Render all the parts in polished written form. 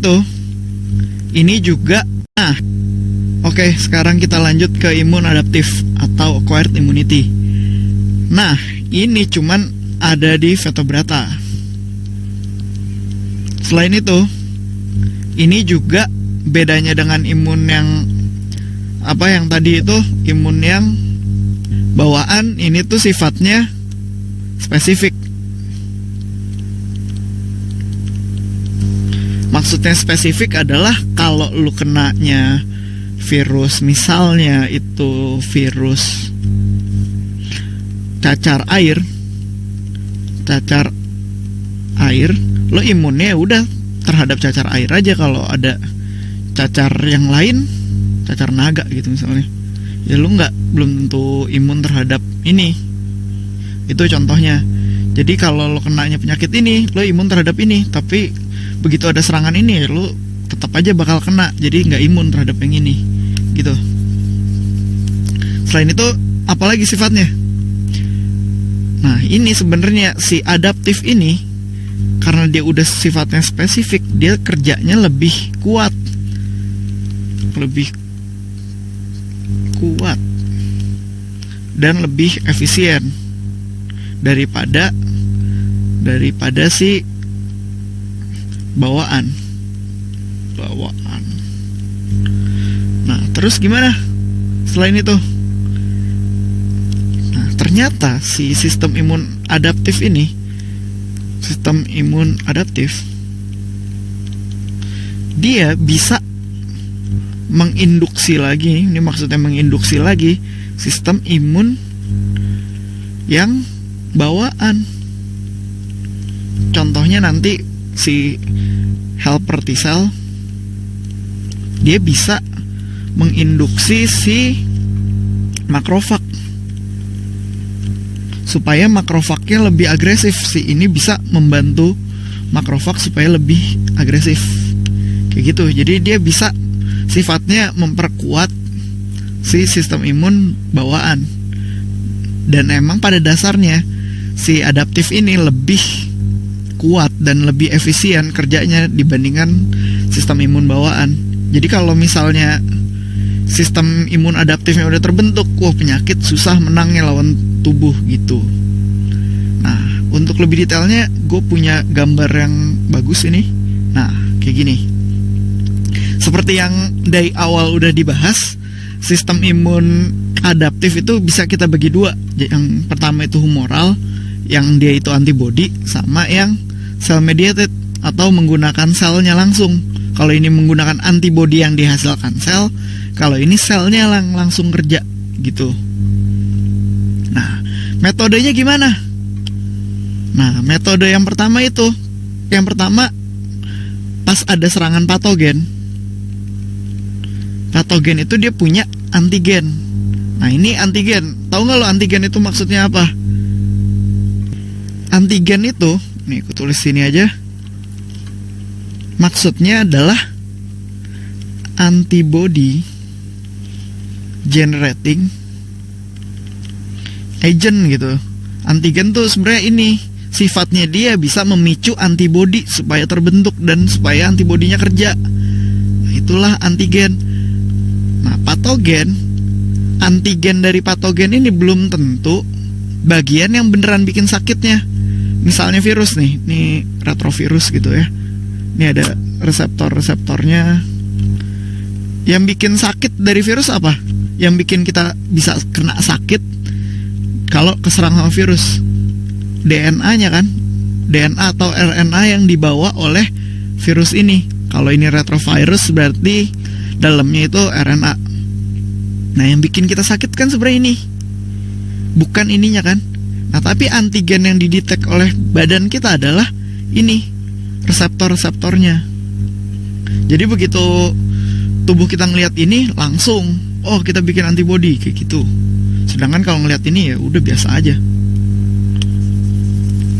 itu, ini juga. Nah, oke, sekarang kita lanjut ke imun adaptif atau acquired immunity. Nah, ini cuman ada di vertebrata. Selain itu, ini juga bedanya dengan imun yang yang tadi itu, imun yang bawaan, ini tuh sifatnya spesifik. Maksudnya spesifik adalah kalau lu kenanya virus, misalnya itu virus cacar air, lo imunnya udah terhadap cacar air aja. Kalau ada cacar yang lain, cacar naga gitu misalnya, ya lu belum tentu imun terhadap ini. Itu contohnya. Jadi kalau lo kenanya penyakit ini, lo imun terhadap ini, tapi begitu ada serangan ini, lo tetap aja bakal kena, jadi nggak imun terhadap yang ini, gitu. Selain itu, apalagi sifatnya? Nah, ini sebenarnya si adaptif ini, karena dia udah sifatnya spesifik, dia kerjanya lebih kuat dan lebih efisien daripada si bawaan. Nah, terus gimana selain itu? Nah, ternyata si sistem imun adaptif dia bisa menginduksi lagi. Ini maksudnya menginduksi lagi sistem imun yang bawaan. Contohnya nanti si helper T cell, dia bisa menginduksi si makrofag supaya makrofagnya lebih agresif. Si ini bisa membantu makrofag supaya lebih agresif, kayak gitu. Jadi dia bisa sifatnya memperkuat si sistem imun bawaan. Dan emang pada dasarnya si adaptif ini lebih kuat dan lebih efisien kerjanya dibandingkan sistem imun bawaan. Jadi kalau misalnya sistem imun adaptifnya udah terbentuk, penyakit susah menangnya lawan tubuh gitu. Nah, untuk lebih detailnya gue punya gambar yang bagus ini. Nah, kayak gini. Seperti yang dari awal udah dibahas, sistem imun adaptif itu bisa kita bagi dua. Yang pertama itu humoral, yang dia itu antibody, sama yang cell mediated atau menggunakan selnya langsung. Kalau ini menggunakan antibody yang dihasilkan sel, kalau ini selnya langsung kerja gitu. Nah, metodenya gimana? Nah, metode yang pertama pas ada serangan patogen itu dia punya antigen. Nah, ini antigen. Tahu nggak lo antigen itu maksudnya apa? Antigen itu, nih aku tulis sini aja. Maksudnya adalah antibody generating agent gitu. Antigen tuh sebenarnya ini sifatnya dia bisa memicu antibody supaya terbentuk dan supaya antibodinya kerja. Nah, itulah antigen. Nah, antigen dari patogen ini belum tentu bagian yang beneran bikin sakitnya. Misalnya virus nih, ini retrovirus gitu ya. Ini ada reseptornya. Yang bikin sakit dari virus apa? Yang bikin kita bisa kena sakit kalau keserang sama virus, DNA-nya kan, DNA atau RNA yang dibawa oleh virus ini. Kalau ini retrovirus berarti dalamnya itu RNA. Nah, yang bikin kita sakit kan sebenarnya ini, bukan ininya kan. Nah, tapi antigen yang didetek oleh badan kita adalah ini, reseptor-reseptornya. Jadi begitu tubuh kita ngelihat ini langsung, oh kita bikin antibody kayak gitu. Sedangkan kalau ngelihat ini ya udah biasa aja.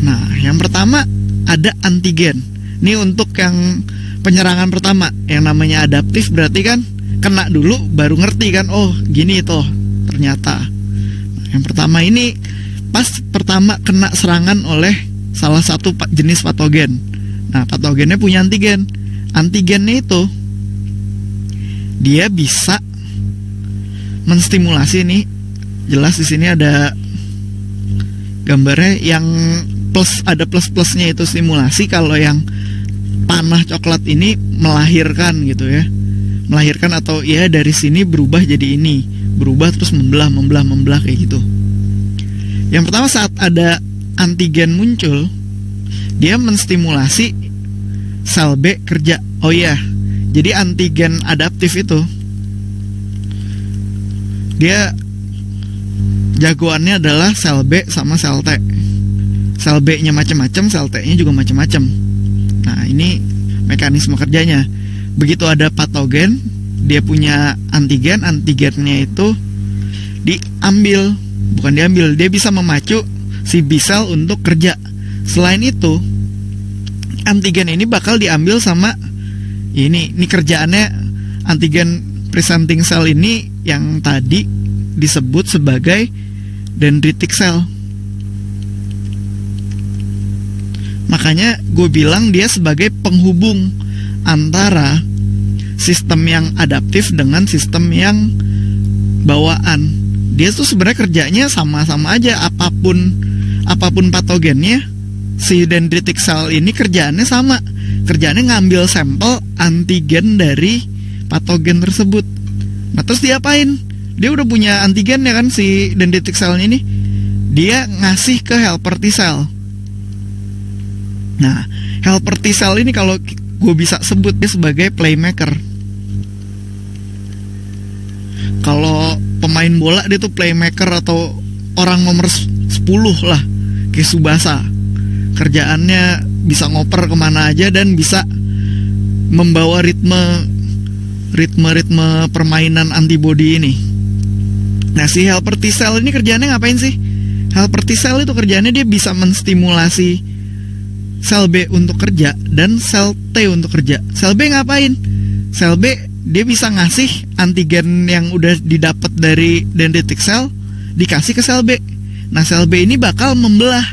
Nah, yang pertama ada antigen. Ini untuk yang penyerangan pertama, yang namanya adaptif berarti kan kena dulu baru ngerti kan, oh gini toh ternyata. Nah, yang pertama ini pas pertama kena serangan oleh salah satu jenis patogen. Nah, patogennya punya antigen. antigennya itu dia bisa menstimulasi nih. Jelas di sini ada gambarnya yang plus, ada plus-plusnya itu stimulasi. Kalau yang panah coklat ini melahirkan gitu ya. Melahirkan atau ya dari sini berubah jadi ini, berubah terus membelah kayak gitu. Yang pertama, saat ada antigen muncul, dia menstimulasi sel B kerja. Oh iya, jadi antigen adaptif itu dia jagoannya adalah sel B sama sel T. Sel B-nya macam-macam, sel T-nya juga macam-macam. Nah, ini mekanisme kerjanya. Begitu ada patogen, dia punya antigen, antigennya itu diambil, bukan diambil, dia bisa memacu si B-cell untuk kerja. Selain itu, antigen ini bakal diambil sama ini kerjaannya antigen presenting cell ini yang tadi disebut sebagai dendritic cell. Makanya gue bilang dia sebagai penghubung antara sistem yang adaptif dengan sistem yang bawaan. Dia tuh sebenarnya kerjanya sama-sama aja, apapun patogennya, si dendritic cell ini kerjaannya sama. Kerjaannya ngambil sampel antigen dari patogen tersebut. Nah, terus dia apain? Dia udah punya antigen ya kan, si dendritic cell ini. Dia ngasih ke helper T cell. Nah, helper T cell ini kalau gue bisa sebut dia sebagai playmaker. Kalau pemain bola dia tuh playmaker atau orang nomor 10 lah, kayak Tsubasa. Kerjaannya bisa ngoper kemana aja dan bisa membawa ritme permainan antibody ini. Nah, si helper T cell ini kerjaannya ngapain sih? Helper T cell itu kerjaannya dia bisa menstimulasi sel B untuk kerja dan sel T untuk kerja. Sel B ngapain? Sel B dia bisa ngasih antigen yang udah didapat dari dendritic cell dikasih ke sel B. Nah, sel B ini bakal membelah.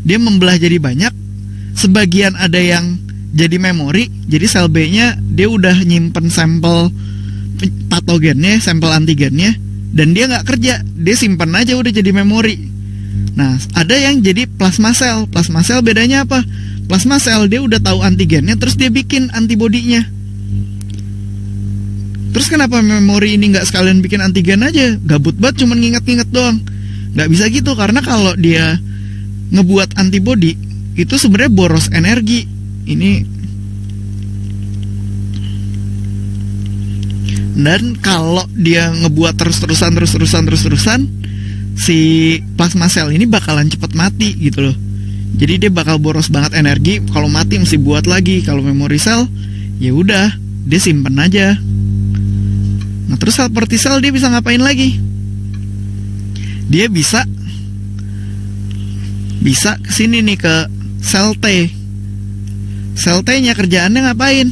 Dia membelah jadi banyak. Sebagian ada yang jadi memori. Jadi sel B-nya dia udah nyimpen sampel patogennya, sampel antigennya, dan dia nggak kerja. Dia simpan aja udah jadi memori. Nah, ada yang jadi plasma sel. Plasma sel bedanya apa? Plasma sel dia udah tahu antigennya, terus dia bikin antibodinya. Terus kenapa memori ini nggak sekalian bikin antigen aja? Gabut banget, cuman nginget-nginget doang. Nggak bisa gitu, karena kalau dia ngebuat antibody itu sebenarnya boros energi. Ini dan kalau dia ngebuat terus-terusan si plasma sel ini bakalan cepet mati gitu loh. Jadi dia bakal boros banget energi. Kalau mati mesti buat lagi. Kalau memory cell ya udah dia simpen aja. Nah, terus helper T cell dia bisa ngapain lagi? Dia bisa kesini nih ke sel T. Sel T-nya kerjaannya ngapain?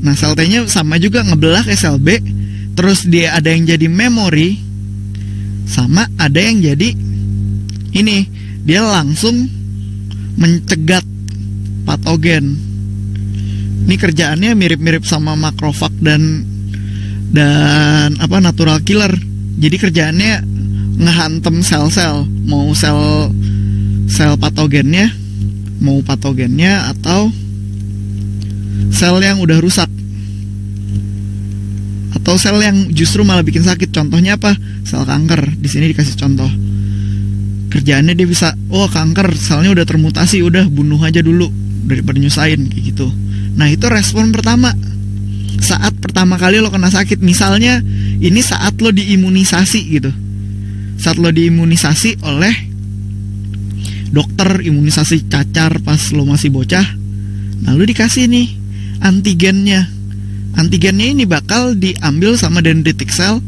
Nah, sel T-nya sama juga ngebelah ke sel B. Terus dia ada yang jadi memori, sama ada yang jadi ini, dia langsung mencegat patogen. Ini kerjaannya mirip-mirip sama makrofag dan natural killer. Jadi kerjaannya ngehantem sel-sel, mau sel patogennya, mau patogennya atau sel yang udah rusak, atau sel yang justru malah bikin sakit. Contohnya apa? Sel kanker. Di sini dikasih contoh. Kerjaannya dia bisa, kanker, selnya udah termutasi, udah bunuh aja dulu daripada nyusahin kayak gitu. Nah, itu respon pertama. Saat pertama kali lo kena sakit, misalnya ini saat lo diimunisasi gitu. Saat lo diimunisasi oleh dokter, imunisasi cacar pas lo masih bocah. Nah, lo dikasih nih antigennya. Antigennya ini bakal diambil sama dendritic cell,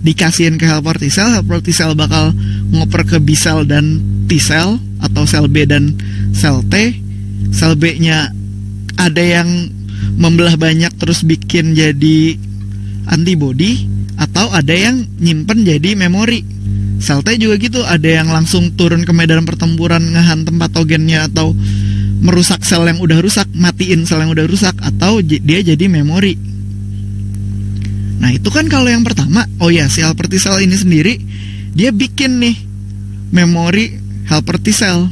dikasihin ke helper T cell. Helper T cell bakal ngoper ke B cell dan T cell, atau sel B dan sel T. Sel B-nya ada yang membelah banyak terus bikin jadi antibody, atau ada yang nyimpen jadi memori. Sel T juga gitu, ada yang langsung turun ke medan pertempuran ngehantem patogennya atau merusak sel yang udah rusak, matiin sel yang udah rusak, atau dia jadi memori. Nah itu kan kalau yang pertama. Oh ya, si helper T cell ini sendiri dia bikin nih memori helper T cell.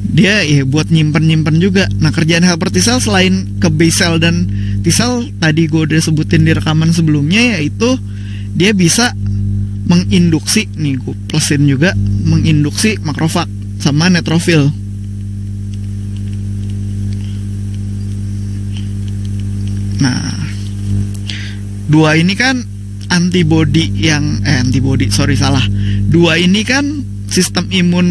Dia ya buat nyimpen juga. Nah kerjaan helper T cell selain ke B cell dan T cell tadi gue udah sebutin di rekaman sebelumnya, yaitu dia bisa menginduksi, nih gue plusin juga, menginduksi makrofag sama neutrofil. Nah, dua ini kan dua ini kan sistem imun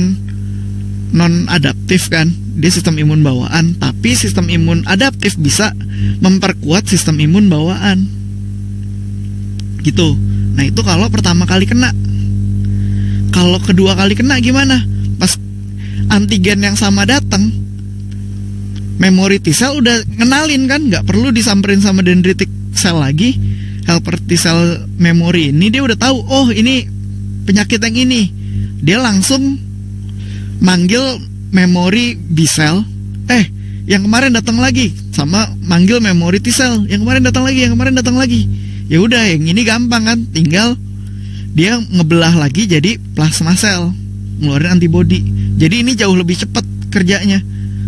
non adaptif kan, dia sistem imun bawaan, tapi sistem imun adaptif bisa memperkuat sistem imun bawaan gitu. Nah itu kalau pertama kali kena. Kalau kedua kali kena gimana? Pas antigen yang sama datang, memori T cell udah ngenalin kan, nggak perlu disamperin sama dendritic cell lagi. Helper T cell memori ini dia udah tahu, oh ini penyakit yang ini. Dia langsung manggil memori B cell, yang kemarin datang lagi, sama manggil memori T cell, yang kemarin datang lagi. Ya udah, yang ini gampang kan, tinggal dia ngebelah lagi jadi plasma cell, ngeluarin antibody. Jadi ini jauh lebih cepat kerjanya.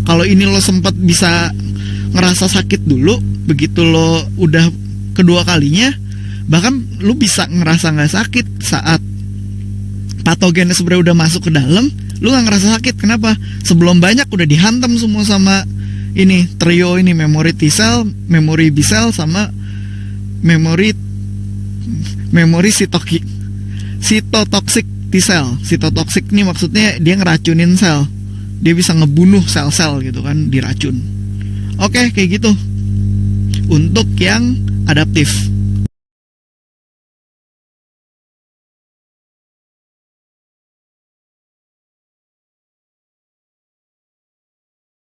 Kalau ini lo sempat bisa ngerasa sakit dulu, begitu lo udah kedua kalinya, bahkan lo bisa ngerasa nggak sakit saat patogennya sebenarnya udah masuk ke dalam, lo nggak ngerasa sakit. Kenapa? Sebelum banyak udah dihantam semua sama ini trio ini, memori T cell, memori B cell, sama memori sitotoxic T cell. Sitotoxic ini maksudnya dia ngeracunin sel, dia bisa ngebunuh sel-sel gitu kan, diracun. Oke, kayak gitu untuk yang adaptif.